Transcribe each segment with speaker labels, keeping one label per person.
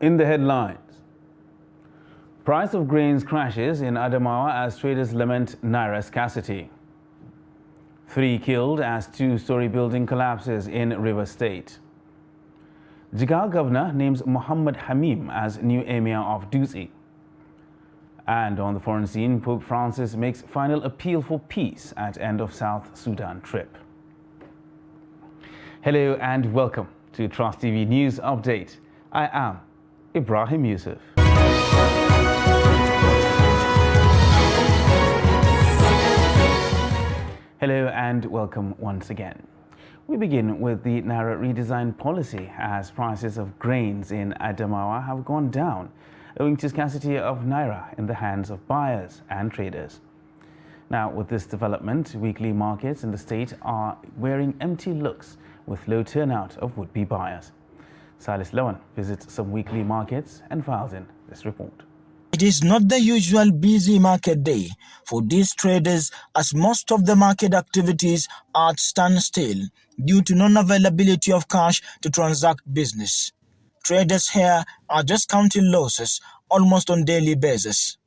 Speaker 1: In the headlines, price of grains crashes in Adamawa as traders lament naira scarcity. 3 killed as 2-story building collapses in River State. Jigawa governor names Muhammad Hamim as new emir of Dutse. And on the foreign scene, Pope Francis makes final appeal for peace at end of South Sudan trip. Hello and welcome to Trust TV News Update. I am Ibrahim Yusuf. Hello and welcome once again. We begin with the Naira redesign policy as prices of grains in Adamawa have gone down owing to scarcity of Naira in the hands of buyers and traders. Now, with this development, weekly markets in the state are wearing empty looks with low turnout of would-be buyers. Silas Lawan visits some weekly markets and files in this report.
Speaker 2: It is not the usual busy market day for these traders, as most of the market activities are at standstill due to non-availability of cash to transact business. Traders here are just counting losses almost on daily basis.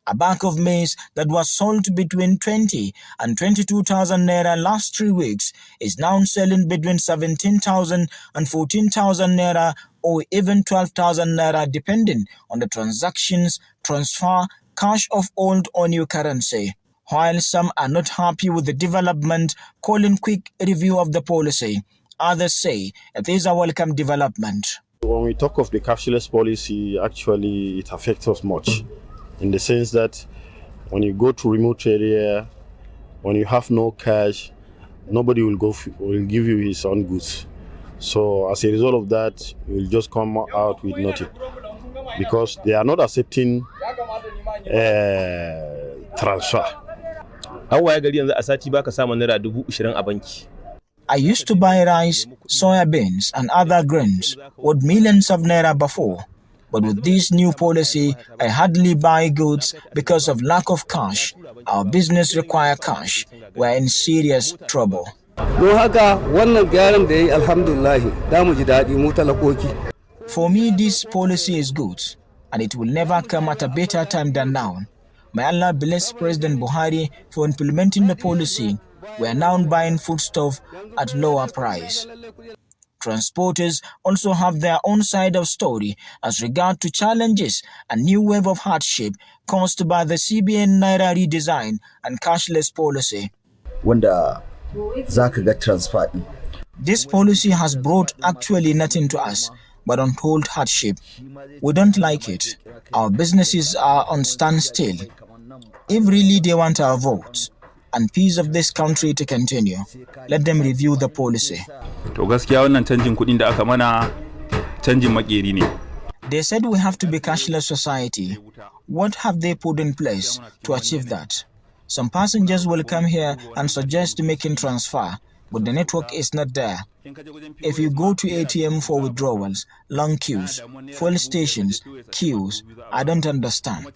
Speaker 2: A bag of maize that was sold between 20 and 22,000 naira last 3 weeks is now selling between 17,000 and 14,000 naira or even 12,000 naira depending on the transactions, transfer, cash of old or new currency. While some are not happy with the development, calling quick review of the policy, others say it is a welcome development.
Speaker 3: When we talk of the cashless policy, actually it affects us much, in the sense that when you go to remote area, when you have no cash, nobody will give you his own goods. So as a result of that, you will just come out with nothing, because they are not accepting transfer.
Speaker 2: I used to buy rice, soya beans and other grains worth millions of naira before. But with this new policy, I hardly buy goods because of lack of cash. Our business requires cash. We're in serious trouble. For me, this policy is good, and it will never come at a better time than now. May Allah bless President Buhari for implementing the policy. We are now buying foodstuff at lower price. Transporters also have their own side of story as regard to challenges and new wave of hardship caused by the CBN Naira redesign and cashless policy. This policy has brought actually nothing to us but untold hardship. We don't like it. Our businesses are on standstill. If really they want our votes and peace of this country to continue, let them review the policy. They said we have to be cashless society. What have they put in place to achieve that? Some passengers will come here and suggest making transfer, but the network is not there. If you go to ATM for withdrawals, long queues, fuel stations, queues, I don't understand.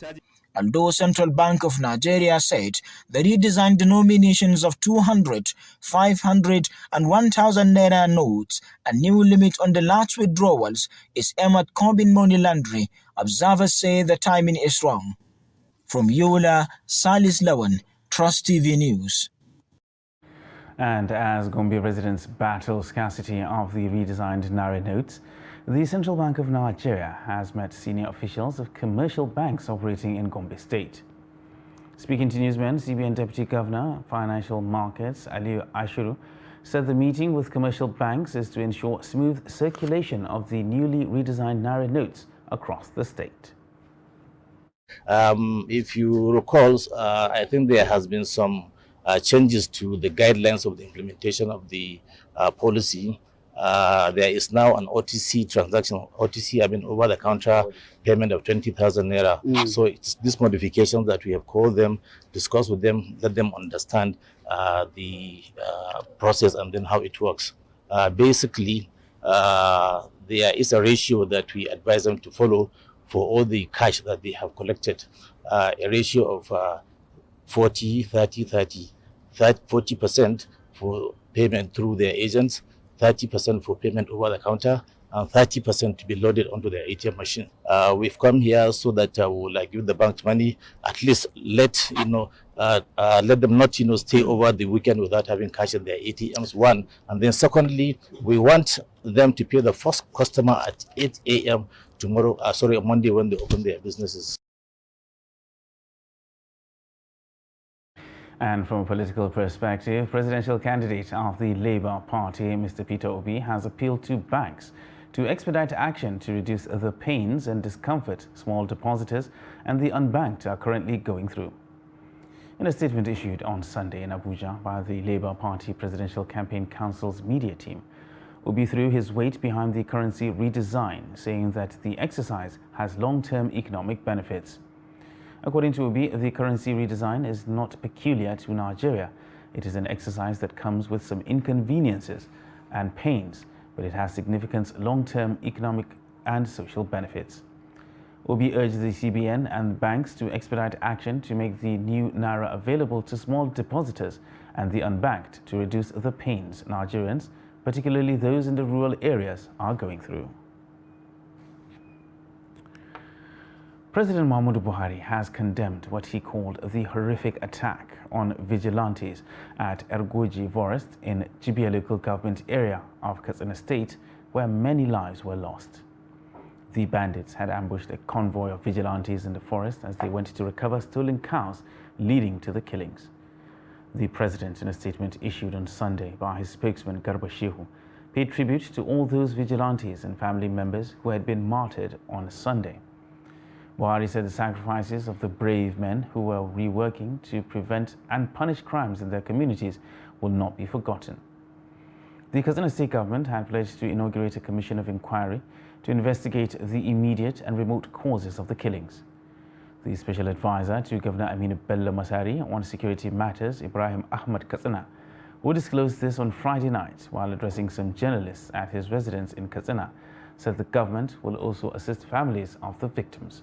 Speaker 2: Although Central Bank of Nigeria said the redesigned denominations of 200, 500 and 1,000 naira notes and new limit on the large withdrawals is aimed at curbing money laundering, observers say the timing is wrong. From Yola, Salis Lawan, Trust TV News.
Speaker 1: And as Gombe residents battle scarcity of the redesigned Naira notes, the Central Bank of Nigeria has met senior officials of commercial banks operating in Gombe State. Speaking to newsmen, CBN Deputy Governor, Financial Markets, Aliyu Ashuru, said the meeting with commercial banks is to ensure smooth circulation of the newly redesigned Naira notes across the state.
Speaker 4: If you recall, I think there has been some changes to the guidelines of the implementation of the policy. There is now an OTC transaction, over-the-counter payment of 20,000 naira. So it's these modifications that we have called them, discussed with them, let them understand the process and then how it works. Basically, there is a ratio that we advise them to follow for all the cash that they have collected, a ratio of 40% for payment through their agents, 30% for payment over the counter, and 30% to be loaded onto their ATM machine. We've come here so that we'll give the banks money, at least let them not stay over the weekend without having cash in their ATMs, one. And then secondly, we want them to pay the first customer at 8 a.m. tomorrow, Monday, when they open their businesses.
Speaker 1: And from a political perspective, presidential candidate of the Labour Party, Mr. Peter Obi, has appealed to banks to expedite action to reduce the pains and discomfort small depositors and the unbanked are currently going through. In a statement issued on Sunday in Abuja by the Labour Party Presidential Campaign Council's media team, Obi threw his weight behind the currency redesign, saying that the exercise has long-term economic benefits. According to Obi, the currency redesign is not peculiar to Nigeria. It is an exercise that comes with some inconveniences and pains, but it has significant long-term economic and social benefits. Obi urged the CBN and banks to expedite action to make the new Naira available to small depositors and the unbanked to reduce the pains Nigerians, particularly those in the rural areas, are going through. President Muhammadu Buhari has condemned what he called the horrific attack on vigilantes at Ergoji Forest in Jibia local government area of Katsina State, where many lives were lost. The bandits had ambushed a convoy of vigilantes in the forest as they went to recover stolen cows, leading to the killings. The president, in a statement issued on Sunday by his spokesman Garba Shehu, paid tribute to all those vigilantes and family members who had been martyred on Sunday. Buhari said the sacrifices of the brave men who were reworking to prevent and punish crimes in their communities will not be forgotten. The Katsina State government had pledged to inaugurate a commission of inquiry to investigate the immediate and remote causes of the killings. The special advisor to Governor Aminu Bello Masari on security matters, Ibrahim Ahmad Katsina, who disclosed this on Friday night while addressing some journalists at his residence in Katsina, said the government will also assist families of the victims.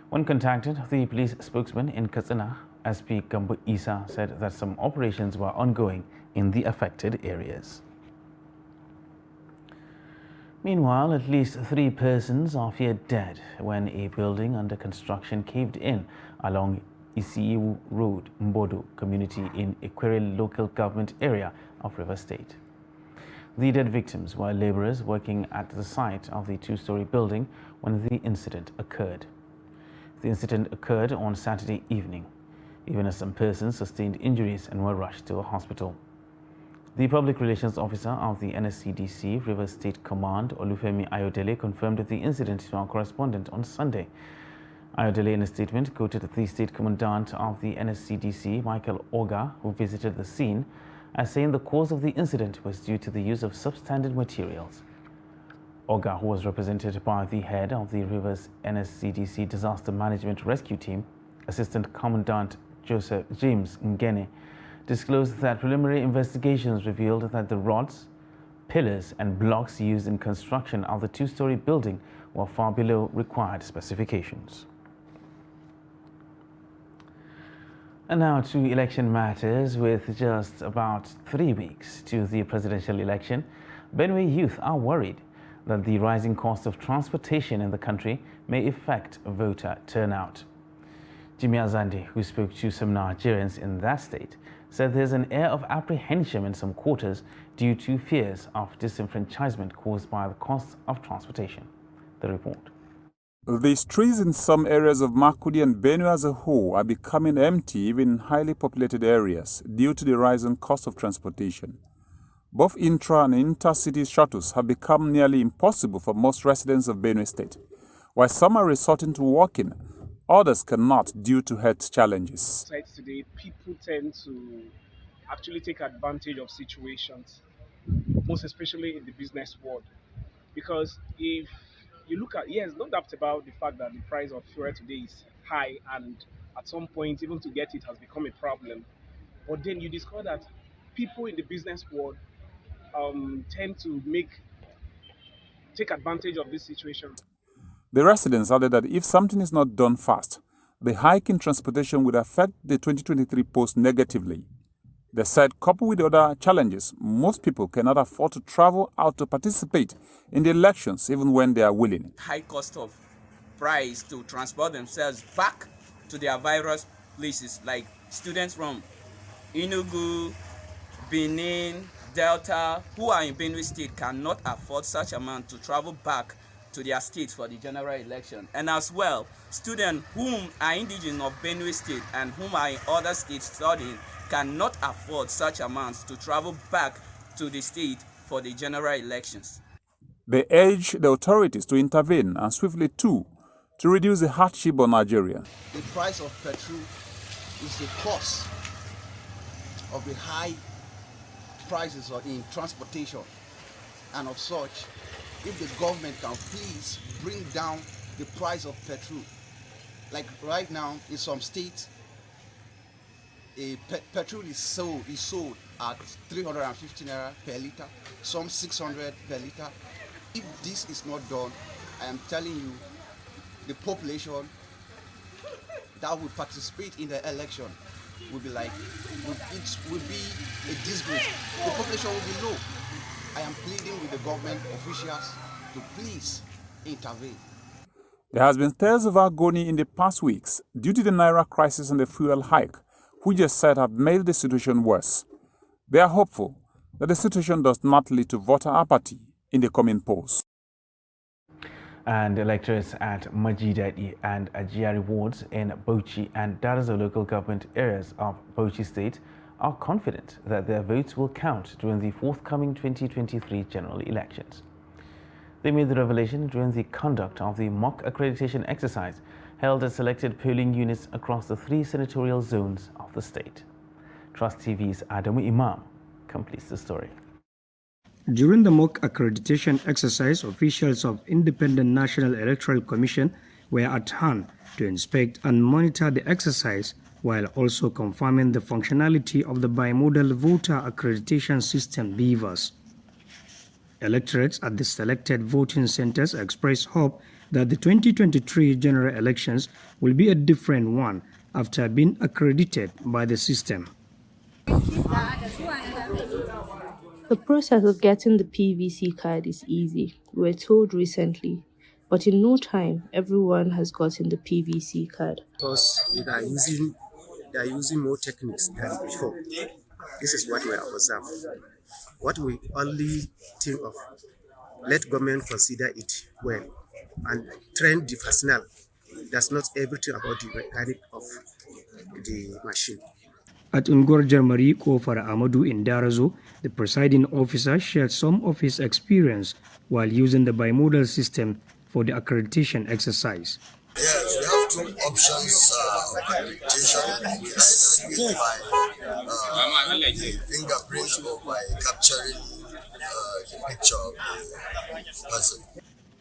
Speaker 1: When contacted, the police spokesman in Katsina, SP Gambo Isa, said that some operations were ongoing in the affected areas. Meanwhile, at least 3 persons are feared dead when a building under construction caved in along Isiu Road, Mbodo community in Ikwere local government area of Rivers State. The dead victims were laborers working at the site of the 2-story building when the incident occurred. The incident occurred on Saturday evening, even as some persons sustained injuries and were rushed to a hospital. The public relations officer of the NSCDC Rivers State Command, Olufemi Ayodele, confirmed the incident to our correspondent on Sunday. Ayodele, in a statement, quoted the state commandant of the NSCDC, Michael Oga, who visited the scene, as saying the cause of the incident was due to the use of substandard materials. Oga, who was represented by the head of the Rivers NSCDC Disaster Management Rescue Team, Assistant Commandant Joseph James Ngene, disclosed that preliminary investigations revealed that the rods, pillars and blocks used in construction of the 2-story building were far below required specifications. And now to election matters. With just about 3 weeks to the presidential election, Benue youth are worried that the rising cost of transportation in the country may affect voter turnout. Jimmy Azande, who spoke to some Nigerians in that state, said there's an air of apprehension in some quarters due to fears of disenfranchisement caused by the cost of transportation. The report.
Speaker 5: The streets in some areas of Makurdi and Benue as a whole are becoming empty even in highly populated areas due to the rising cost of transportation. Both intra and intercity shuttles have become nearly impossible for most residents of Benue State. While some are resorting to walking, others cannot due to health challenges.
Speaker 6: Today, people tend to actually take advantage of situations, most especially in the business world. Because if you look at, yes, no doubt about the fact that the price of fuel today is high, and at some point, even to get it has become a problem. But then you discover that people in the business world tend to take advantage of this situation.
Speaker 5: The residents added that if something is not done fast, the hike in transportation would affect the 2023 post negatively. They said, coupled with other challenges, most people cannot afford to travel out to participate in the elections even when they are willing.
Speaker 7: High cost of price to transport themselves back to their various places, like students from Enugu, Benin, Delta, who are in Benue State cannot afford such amount to travel back to their states for the general election. And as well, students whom are indigenous of Benue State and whom are in other states studying cannot afford such amounts to travel back to the state for the general elections.
Speaker 5: They urge the authorities to intervene and swiftly too to reduce the hardship on Nigeria.
Speaker 8: The price of petrol is the cost of the high prices in transportation, and of such, if the government can please bring down the price of petrol. Like right now in some states, petrol is sold at 350 naira per liter, some 600 per liter. If this is not done, I am telling you, the population that would participate in the election will be like, it will be a disgrace. The population will be low. I am pleading with the government officials to please intervene.
Speaker 5: There has been tales of agony in the past weeks due to the Naira crisis and the fuel hike, which they said have made the situation worse. They are hopeful that the situation does not lead to voter apathy in the coming polls.
Speaker 1: And electors at Majidadi and Ajiari wards in Bauchi and Darazo local government areas of Bauchi State are confident that their votes will count during the forthcoming 2023 general elections. They made the revelation during the conduct of the mock accreditation exercise held at selected polling units across the 3 senatorial zones of the state. Trust TV's Adamu Imam completes the story.
Speaker 9: During the mock accreditation exercise, officials of Independent National Electoral Commission were at hand to inspect and monitor the exercise while also confirming the functionality of the bimodal voter accreditation system BVAS. Electorates at the selected voting centers expressed hope that the 2023 general elections will be a different one after being accredited by the system.
Speaker 10: The process of getting the PVC card is easy, we were told recently, but in no time, everyone has gotten the PVC card.
Speaker 11: Because they are using more techniques than before. This is what we observe. What we only think of, let government consider it well and train the personnel. That's not everything about the mechanic of the machine.
Speaker 9: At Ungor Jarmari Kofar Amadou in Darazo, the presiding officer shared some of his experience while using the bimodal system for the accreditation exercise.
Speaker 12: Yes, we have 2 options of accreditation. You can see it by fingerprints or by capturing the picture of the person.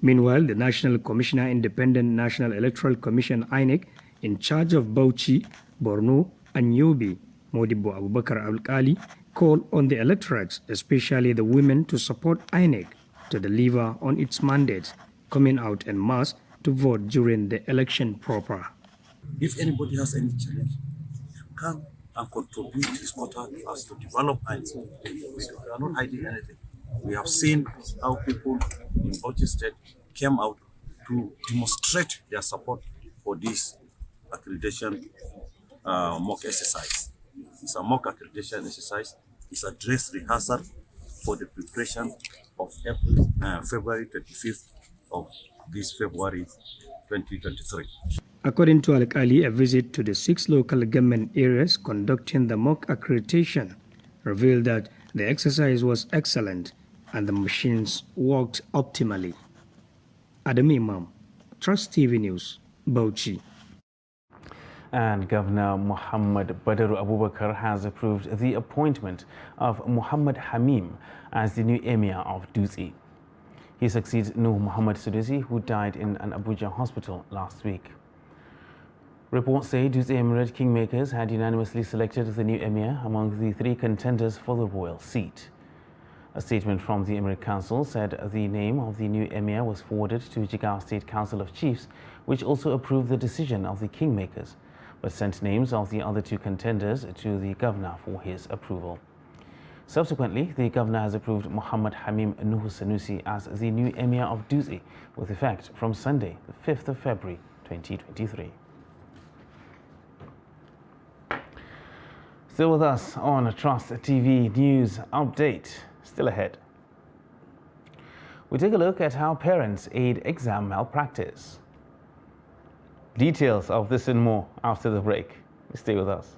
Speaker 9: Meanwhile, the National Commissioner, Independent National Electoral Commission (INEC), in charge of Bauchi, Borno, and Yobe, Modibo Abubakar Alkali, called on the electorates, especially the women, to support INEC to deliver on its mandate, coming out en masse to vote during the election proper.
Speaker 13: If anybody has any challenge, come and contribute his quota as to develop INEC. We are not hiding anything. We have seen how people in Bauchi State came out to demonstrate their support for this accreditation mock exercise. It's a mock accreditation exercise. It's a dress rehearsal for the preparation of February 25th of this February 2023.
Speaker 9: According to Al-Kali, a visit to the 6 local government areas conducting the mock accreditation revealed that the exercise was excellent and the machines worked optimally. Adam Imam, Trust TV News, Bauchi.
Speaker 1: And Governor Muhammad Badaru Abubakar has approved the appointment of Muhammad Hamim as the new Emir of Dutse. He succeeds Nuh Muhammad Sudusi, who died in an Abuja hospital last week. Reports say Dutse Emirate Kingmakers had unanimously selected the new Emir among the 3 contenders for the royal seat. A statement from the Emirate Council said the name of the new Emir was forwarded to Jigawa State Council of Chiefs, which also approved the decision of the Kingmakers. but sent names of the other two contenders to the governor for his approval. Subsequently, the governor has approved Muhammad Hamim Nuhu Sanusi as the new Emir of Dutse with effect from Sunday, the 5th of February 2023. Still with us on Trust TV News Update. Still ahead. We take a look at how parents aid exam malpractice. Details of this and more after the break. Stay with us.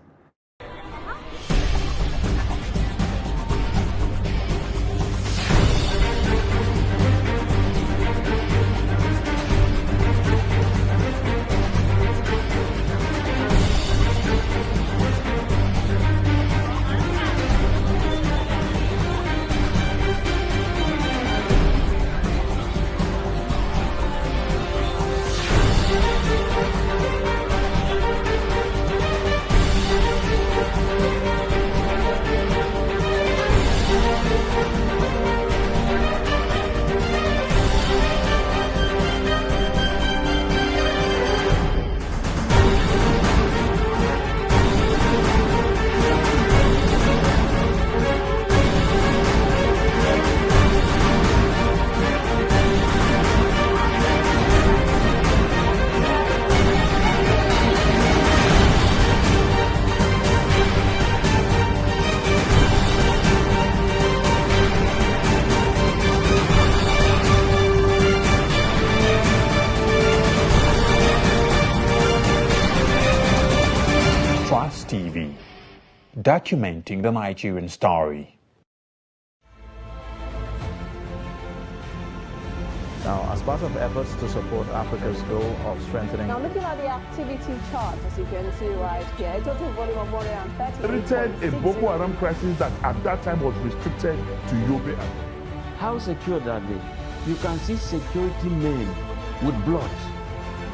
Speaker 14: Trust TV, documenting the Nigerian story.
Speaker 15: Now, as part of efforts to support Africa's goal of strengthening...
Speaker 16: Now, looking at the activity chart, as you can see right here, a total volume of 130...
Speaker 17: Inherited a Boko Haram crisis that at that time was restricted to Yobe.
Speaker 18: How secure are they? You can see security men with blood.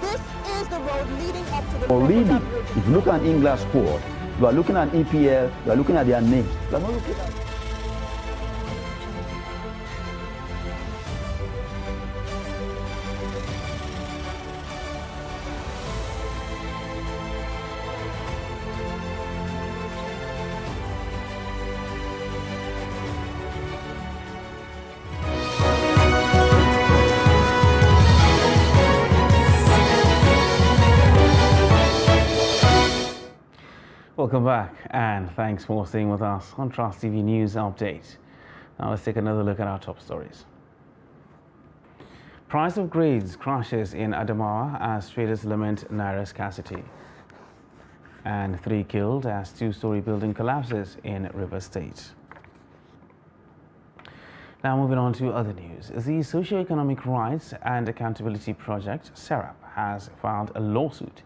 Speaker 16: This is the road leading up to the...
Speaker 19: Or really, if you look at England squad, you are looking at EPL, you are looking at their names. You are not looking at...
Speaker 1: Welcome back, and thanks for staying with us on Trust TV News Update. Now let's take another look at our top stories. Price of grains crashes in Adamawa as traders lament naira scarcity. And 3 killed as 2-story building collapses in Rivers State. Now moving on to other news. The Socio-Economic Rights and Accountability Project, SERAP, has filed a lawsuit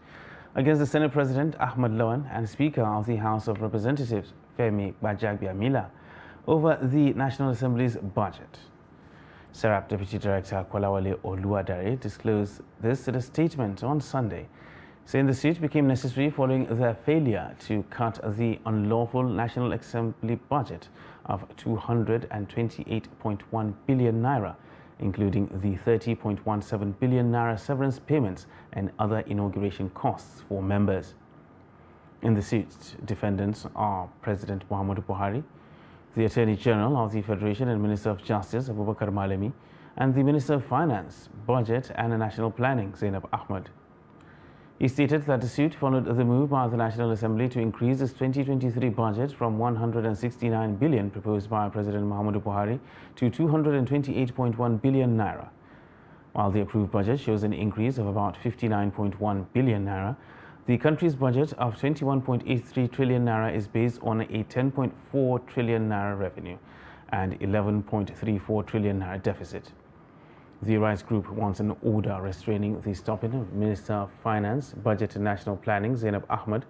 Speaker 1: against the Senate President Ahmed Lawan and Speaker of the House of Representatives Femi Gbajagbiamila over the National Assembly's budget. SERAP Deputy Director Kolawole Oluwadare disclosed this in a statement on Sunday, saying the suit became necessary following their failure to cut the unlawful National Assembly budget of 228.1 billion naira, including the 30.17 billion naira severance payments and other inauguration costs for members. In the suit, defendants are President Muhammadu Buhari, the Attorney General of the Federation and Minister of Justice Abubakar Malami, and the Minister of Finance, Budget and National Planning Zainab Ahmed. He stated that the suit followed the move by the National Assembly to increase its 2023 budget from 169 billion proposed by President Muhammadu Buhari to 228.1 billion naira. While the approved budget shows an increase of about 59.1 billion naira, the country's budget of 21.83 trillion naira is based on a 10.4 trillion naira revenue and 11.34 trillion naira deficit. The Rights Group wants an order restraining the stopping of Minister of Finance, Budget and National Planning Zainab Ahmed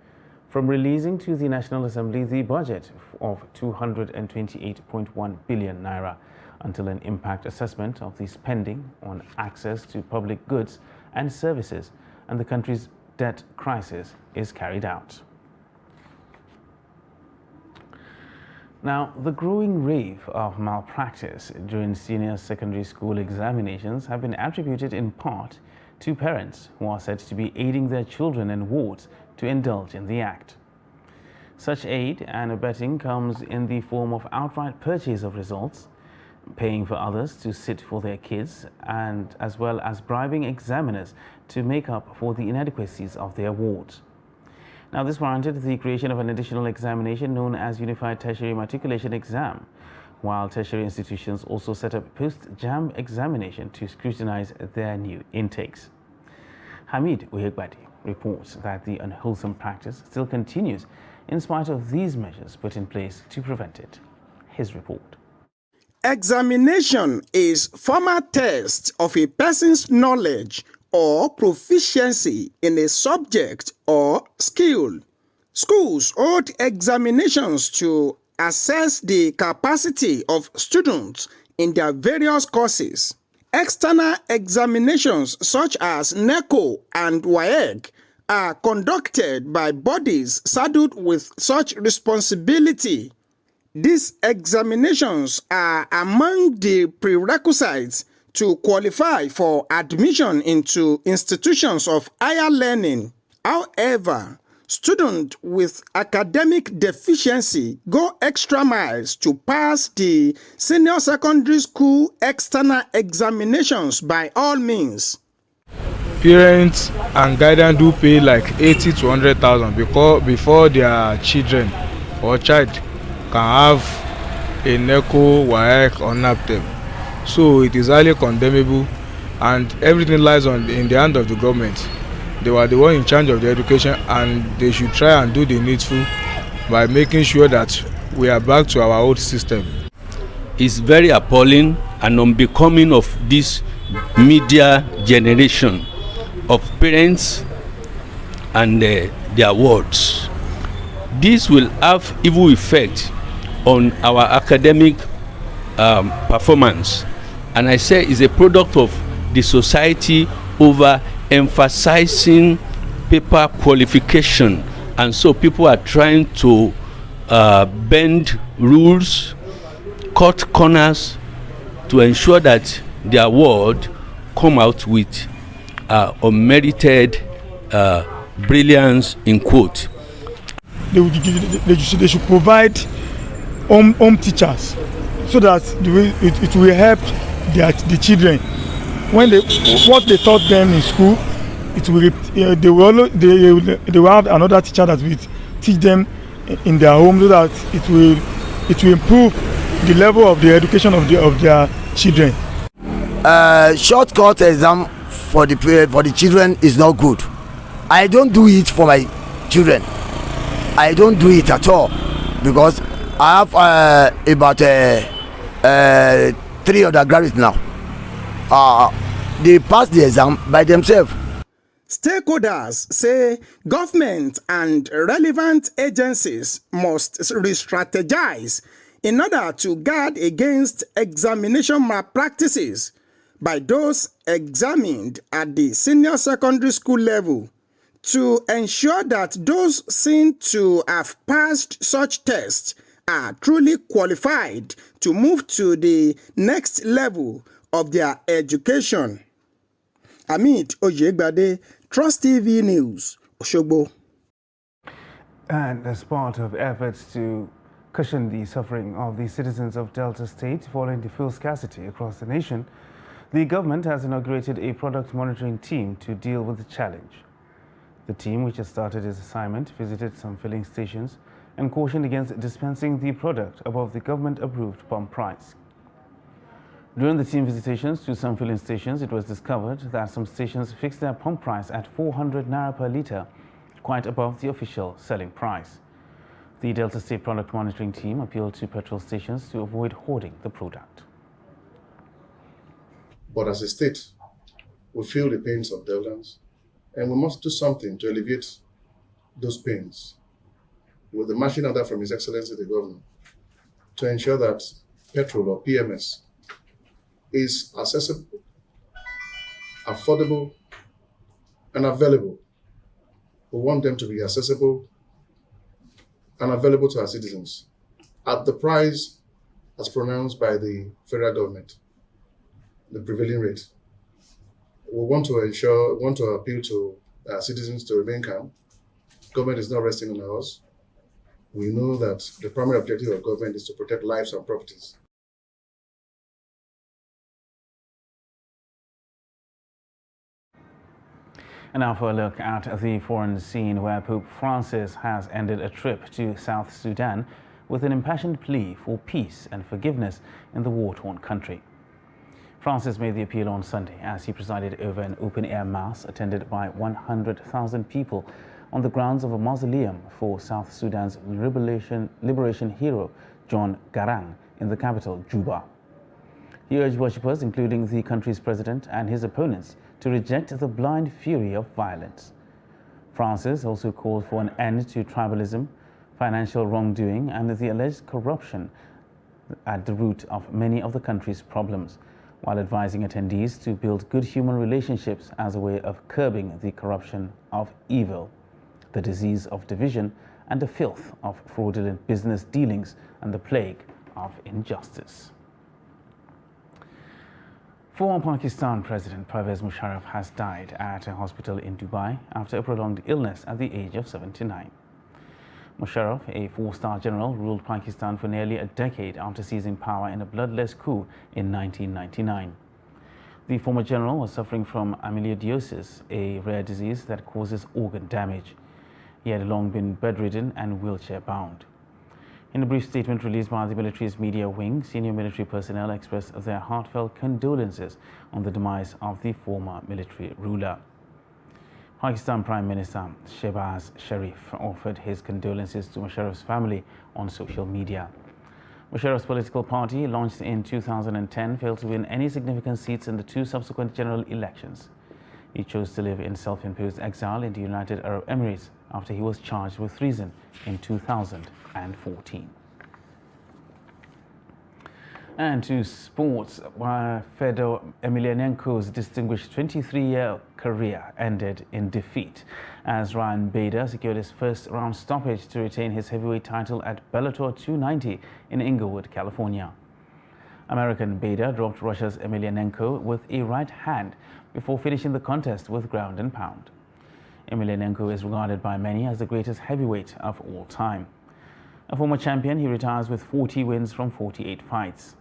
Speaker 1: from releasing to the National Assembly the budget of 228.1 billion naira until an impact assessment of the spending on access to public goods and services and the country's debt crisis is carried out. Now, the growing rave of malpractice during senior secondary school examinations have been attributed in part to parents who are said to be aiding their children and wards to indulge in the act. Such aid and abetting comes in the form of outright purchase of results, paying for others to sit for their kids, and as well as bribing examiners to make up for the inadequacies of their wards. Now, this warranted the creation of an additional examination known as Unified Tertiary Matriculation Exam, while tertiary institutions also set up post-JAM examination to scrutinize their new intakes. Hamid Uyegbadi reports that the unwholesome practice still continues in spite of these measures put in place to prevent it. His report.
Speaker 20: Examination is formal test of a person's knowledge or proficiency in a subject or skill. Schools hold examinations to assess the capacity of students in their various courses. External examinations such as NECO and WAEC are conducted by bodies saddled with such responsibility. These examinations are among the prerequisites to qualify for admission into institutions of higher learning. However, students with academic deficiency go extra miles to pass the senior secondary school external examinations by all means.
Speaker 21: Parents and guardians do pay like 80 to 100,000 before their children or child can have a NECO, WAEC or NAPTEP. So it is highly condemnable, and everything lies in the hand of the government. They were the one in charge of the education, and they should try and do the needful by making sure that we are back to our old system.
Speaker 22: It's very appalling and unbecoming of this media generation of parents and their wards. This will have evil effect on our academic performance, and I say it's a product of the society over emphasizing paper qualification, and so people are trying to bend rules, cut corners to ensure that their ward come out with unmerited brilliance in quote.
Speaker 23: They should provide home teachers so that it will help the children. When what they taught them in school, they will have another teacher that will teach them in their home, so that it will improve the level of the education of their children.
Speaker 24: Shortcut exam for the children is not good. I don't do it for my children. I don't do it at all, because I have about 3 undergraduates now. They pass the exam by themselves.
Speaker 20: Stakeholders say government and relevant agencies must re-strategize in order to guard against examination malpractices by those examined at the senior secondary school level, to ensure that those seen to have passed such tests are truly qualified to move to the next level of their education. Hamid Uyegbadi, Trust TV News, Osogbo.
Speaker 1: And as part of efforts to cushion the suffering of the citizens of Delta State following the fuel scarcity across the nation, the government has inaugurated a product monitoring team to deal with the challenge. The team, which has started its assignment, visited some filling stations and cautioned against dispensing the product above the government-approved pump price. During the team visitations to some filling stations, it was discovered that some stations fixed their pump price at 400 naira per litre, quite above the official selling price. The Delta State Product Monitoring Team appealed to petrol stations to avoid hoarding the product.
Speaker 25: But as a state, we feel the pains of Deltans, and we must do something to alleviate those pains, with the marching order from His Excellency the Governor, to ensure that petrol or PMS is accessible, affordable, and available. We want them to be accessible and available to our citizens at the price as pronounced by the federal government, the prevailing rate. We want to appeal to citizens to remain calm. Government is not resting on us. We know that the primary objective of government is to protect lives and properties.
Speaker 1: And now for a look at the foreign scene, where Pope Francis has ended a trip to South Sudan with an impassioned plea for peace and forgiveness in the war-torn country. Francis made the appeal on Sunday as he presided over an open-air mass attended by 100,000 people on the grounds of a mausoleum for South Sudan's liberation hero John Garang in the capital, Juba. He urged worshippers, including the country's president and his opponents, to reject the blind fury of violence. Francis also called for an end to tribalism, financial wrongdoing, and the alleged corruption at the root of many of the country's problems, while advising attendees to build good human relationships as a way of curbing the corruption of evil, the disease of division, and the filth of fraudulent business dealings and the plague of injustice. Former Pakistan President Pervez Musharraf has died at a hospital in Dubai after a prolonged illness at the age of 79. Musharraf, a four-star general, ruled Pakistan for nearly a decade after seizing power in a bloodless coup in 1999. The former general was suffering from amyloidosis, a rare disease that causes organ damage. He had long been bedridden and wheelchair-bound. In a brief statement released by the military's media wing, senior military personnel expressed their heartfelt condolences on the demise of the former military ruler. Pakistan Prime Minister Shehbaz Sharif offered his condolences to Musharraf's family on social media. Musharraf's political party, launched in 2010, failed to win any significant seats in the two subsequent general elections. He chose to live in self-imposed exile in the United Arab Emirates after he was charged with treason in 2014. And to sports, Fedor Emelianenko's distinguished 23-year career ended in defeat as Ryan Bader secured his first-round stoppage to retain his heavyweight title at Bellator 290 in Inglewood, California. American Bader dropped Russia's Emelianenko with a right hand before finishing the contest with ground and pound. Emelianenko is regarded by many as the greatest heavyweight of all time. A former champion, he retires with 40 wins from 48 fights.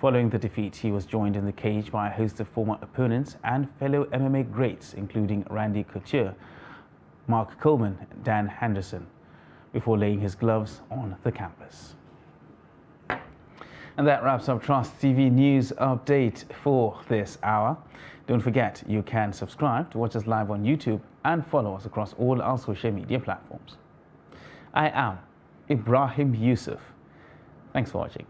Speaker 1: Following the defeat, he was joined in the cage by a host of former opponents and fellow MMA greats, including Randy Couture, Mark Coleman, and Dan Henderson, before laying his gloves on the canvas. And that wraps up Trust TV News Update for this hour. Don't forget, you can subscribe to watch us live on YouTube and follow us across all our social media platforms. I am Ibrahim Yusuf. Thanks for watching.